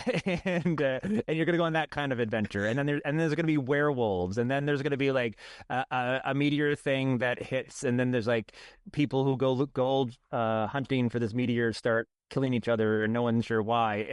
[SPEAKER 6] and you're gonna go on that kind of adventure. And then there's gonna be werewolves, and then there's gonna be like a meteor thing that hits, and then there's like people who go gold hunting for this meteor start killing each other, and no one's sure why,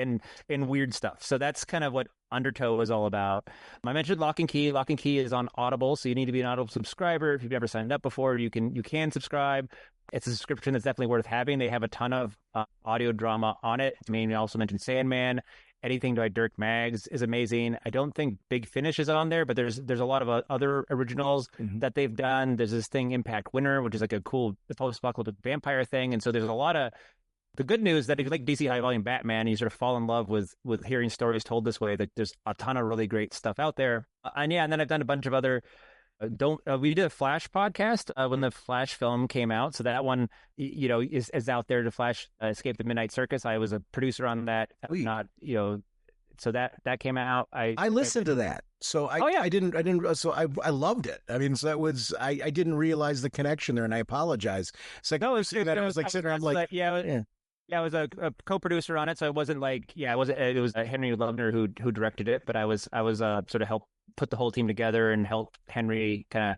[SPEAKER 6] and weird stuff. So that's kind of what Undertow is all about. I mentioned Lock and Key. Lock and Key is on Audible, so you need to be an Audible subscriber. If you've never signed up before, you can subscribe. It's a subscription that's definitely worth having. They have a ton of audio drama on it. I mean, I also mentioned Sandman. Anything by Dirk Maggs is amazing. I don't think Big Finish is on there, but there's a lot of other originals that they've done. There's this thing, Impact Winter, which is like a cool post-apocalyptic vampire thing. And so there's a lot of the good news that if you like DC High Volume Batman, you sort of fall in love with hearing stories told this way. That there's a ton of really great stuff out there. And then I've done a bunch of other. We did a Flash podcast when the Flash film came out, so that one is out there. To Flash Escape the Midnight Circus. I was a producer on that. So that came out.
[SPEAKER 1] I listened to that. So I didn't. So I loved it. I mean, so that was I didn't realize the connection there, and I apologize. It's like I was like sitting around like
[SPEAKER 6] Yeah, I was a co-producer on it, so it wasn't like it was Henry Lovner who directed it, but I was sort of helped put the whole team together and help Henry kind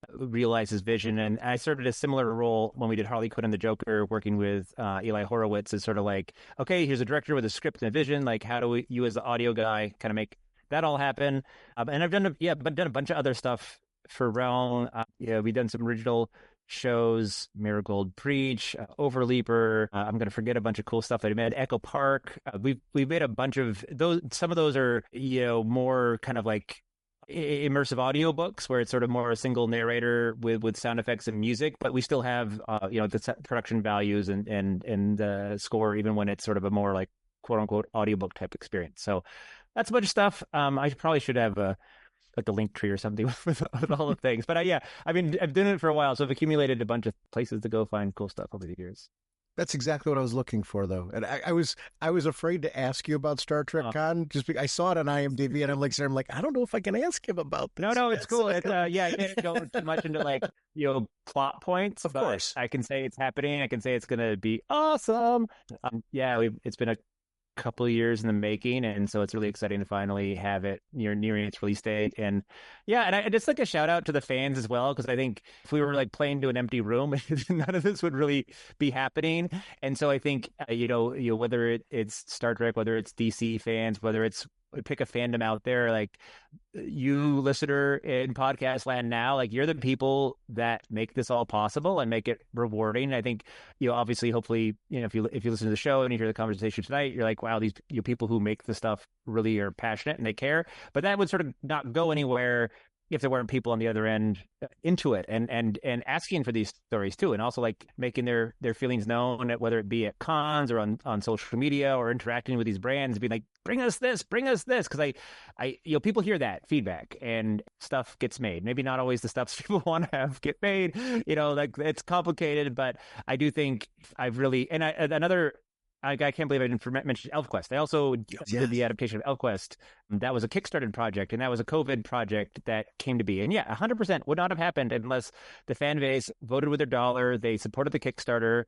[SPEAKER 6] of realize his vision. And I started a similar role when we did Harley Quinn and the Joker, working with Eli Horowitz, as sort of like, okay, here's a director with a script and a vision. Like, how do you as the audio guy kind of make that all happen? And I've done a bunch of other stuff for Realm. We've done some original shows, Marigold Preach, Overleaper. I'm going to forget a bunch of cool stuff that I made. Echo Park. We've made a bunch of those. Some of those are more kind of like immersive audio books where it's sort of more a single narrator with sound effects and music, but we still have the production values and the score, even when it's sort of a more like quote unquote audiobook type experience. So that's a bunch of stuff. I probably should have like a link tree or something with all the things. But I've been doing it for a while, so I've accumulated a bunch of places to go find cool stuff over the years.
[SPEAKER 1] That's exactly what I was looking for, though. And I was afraid to ask you about Star Trek Con, just because I saw it on IMDb, and I'm like, I don't know if I can ask him about this.
[SPEAKER 6] No, it's cool. It's I can't go too much into like plot points.
[SPEAKER 1] Of course,
[SPEAKER 6] I can say it's happening. I can say it's going to be awesome. It's been a couple of years in the making, and so it's really exciting to finally have it nearing its release date. And I just like a shout out to the fans as well, because I think if we were like playing to an empty room, none of this would really be happening. And so I think whether it's Star Trek, whether it's DC fans, whether it's pick a fandom out there, like you listener in podcast land now, like you're the people that make this all possible and make it rewarding. I think obviously, hopefully, if you listen to the show and you hear the conversation tonight, you're like, wow, these people who make the stuff really are passionate and they care. But that would sort of not go anywhere if there weren't people on the other end into it and asking for these stories too, and also like making their feelings known, whether it be at cons or on social media or interacting with these brands, being like, bring us this, because I people hear that feedback and stuff gets made. Maybe not always the stuff people want to have get made. Like it's complicated, but I do think I've really I can't believe I didn't mention Elfquest. I also did the adaptation of Elfquest. That was a Kickstarted project, and that was a COVID project that came to be. And 100% would not have happened unless the fan base voted with their dollar. They supported the Kickstarter.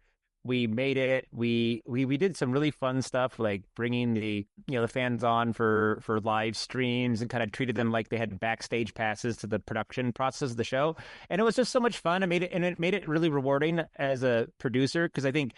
[SPEAKER 6] We made it. We did some really fun stuff, like bringing the fans on for live streams and kind of treated them like they had backstage passes to the production process of the show. And it was just so much fun. It made it really rewarding as a producer, because I think,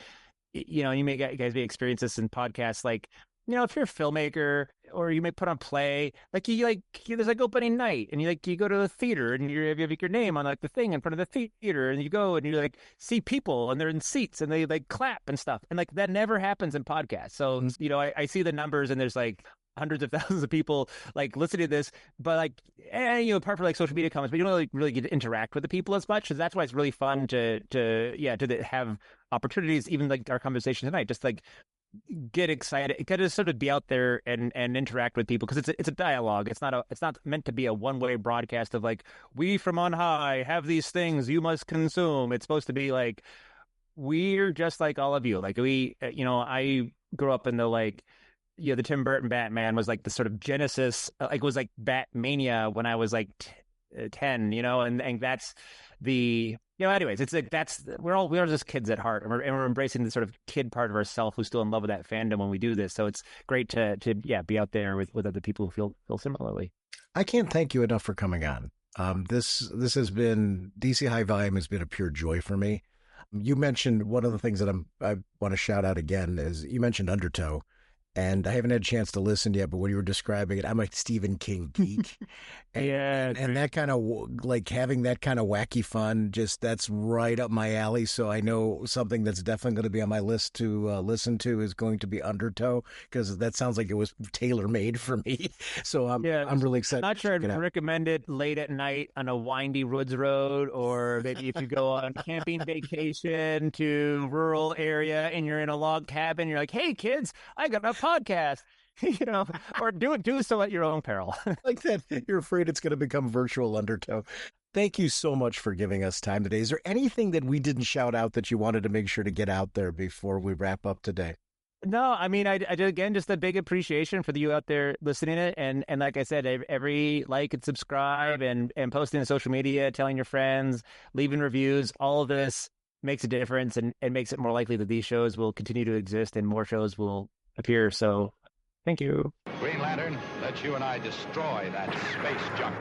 [SPEAKER 6] you guys may experience this in podcasts, like, if you're a filmmaker or you may put on play, there's like opening night and you go to the theater and you have your name on like the thing in front of the theater, and you go and you like see people and they're in seats and they like clap and stuff. And like that never happens in podcasts. So, I see the numbers and there's like hundreds of thousands of people like listening to this, but like, apart from like social media comments, but you don't really get to interact with the people as much. So that's why it's really fun to have opportunities, even like our conversation tonight, just like get excited, kind of sort of be out there and interact with people, because it's a dialogue. It's not meant to be a one-way broadcast of like, we from on high have these things you must consume. It's supposed to be like, we're just like all of you. Like I grew up in the the Tim Burton Batman was like the sort of genesis, like it was like Batmania when I was like 10, and that's the anyways, it's like we're all just kids at heart, and we're embracing the sort of kid part of ourselves who's still in love with that fandom when we do this. So it's great to be out there with other people who feel similarly.
[SPEAKER 1] I can't thank you enough for coming on. This has been, DC High Volume has been a pure joy for me. You mentioned one of the things that I want to shout out again is you mentioned Undertow. And I haven't had a chance to listen yet, but when you were describing it, I'm a Stephen King geek. And that kind of, like, having that kind of wacky fun, that's right up my alley. So I know something that's definitely going to be on my list to listen to is going to be Undertow, because that sounds like it was tailor-made for me. So I'm really excited.
[SPEAKER 6] Not sure I'd recommend it late at night on a windy woods road, or maybe if you go on camping vacation to rural area and you're in a log cabin, you're like, hey, kids, I got a podcast, or do so at your own peril.
[SPEAKER 1] Like that, you're afraid it's going to become virtual Undertow. Thank you so much for giving us time today. Is there anything that we didn't shout out that you wanted to make sure to get out there before we wrap up today?
[SPEAKER 6] No, I mean, I did, again, just a big appreciation for you out there listening to it. And like I said, every like and subscribe and posting on social media, telling your friends, leaving reviews, all of this makes a difference and makes it more likely that these shows will continue to exist and more shows will appear. So thank you.
[SPEAKER 5] Green Lantern, let you and I destroy that space junk.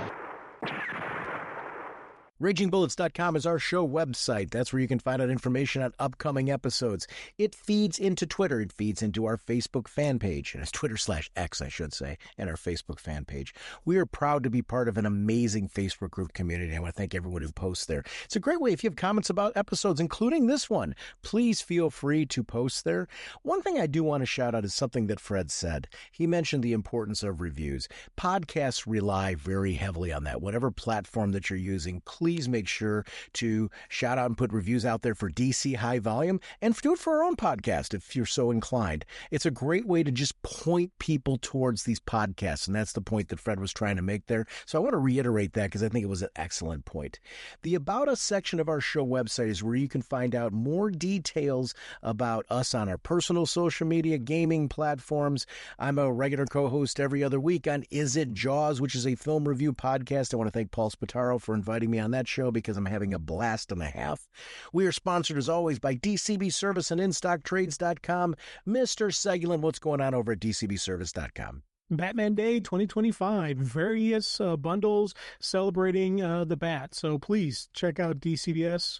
[SPEAKER 1] RagingBullets.com is our show website. That's where you can find out information on upcoming episodes. It feeds into Twitter. It feeds into our Facebook fan page. And it's Twitter/X, I should say, and our Facebook fan page. We are proud to be part of an amazing Facebook group community. I want to thank everyone who posts there. It's a great way. If you have comments about episodes, including this one, please feel free to post there. One thing I do want to shout out is something that Fred said. He mentioned the importance of reviews. Podcasts rely very heavily on that. Whatever platform that you're using, please make sure to shout out and put reviews out there for DC High Volume, and do it for our own podcast if you're so inclined. It's a great way to just point people towards these podcasts, and that's the point that Fred was trying to make there. So I want to reiterate that because I think it was an excellent point. The About Us section of our show website is where you can find out more details about us on our personal social media, gaming platforms. I'm a regular co-host every other week on Is It Jaws, which is a film review podcast. I want to thank Paul Spataro for inviting me on that show because I'm having a blast and a half. We are sponsored as always by DCB Service and InStockTrades.com. Mr. Segulin, what's going on over at DCBService.com?
[SPEAKER 4] Batman Day 2025, various bundles celebrating the Bat. So please check out DCBS,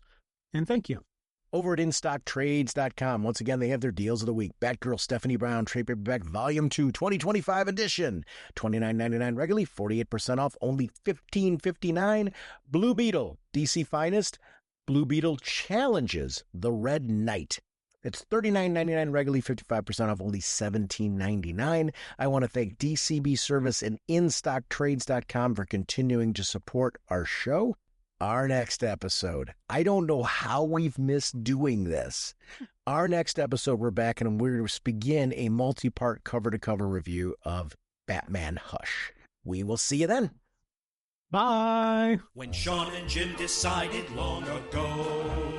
[SPEAKER 4] and thank you.
[SPEAKER 1] Over at InStockTrades.com, once again, they have their deals of the week. Batgirl Stephanie Brown Trade Paperback Volume 2 2025 edition. $29.99 regularly, 48% off, only $15.59. Blue Beetle, DC Finest. Blue Beetle Challenges the Red Knight. It's $39.99 regularly, 55% off, only $17.99. I want to thank DCB Service and InStockTrades.com for continuing to support our show. Our next episode, I don't know how we've missed doing this. Our next episode, we're back and we're going to begin a multi-part cover-to-cover review of Batman Hush. We will see you then.
[SPEAKER 4] Bye.
[SPEAKER 7] When Sean and Jim decided long ago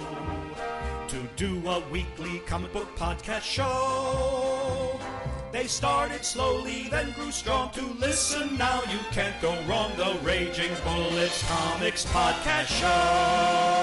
[SPEAKER 7] to do a weekly comic book podcast show, they started slowly, then grew strong. To listen now, you can't go wrong. The Raging Bullets Comics Podcast Show.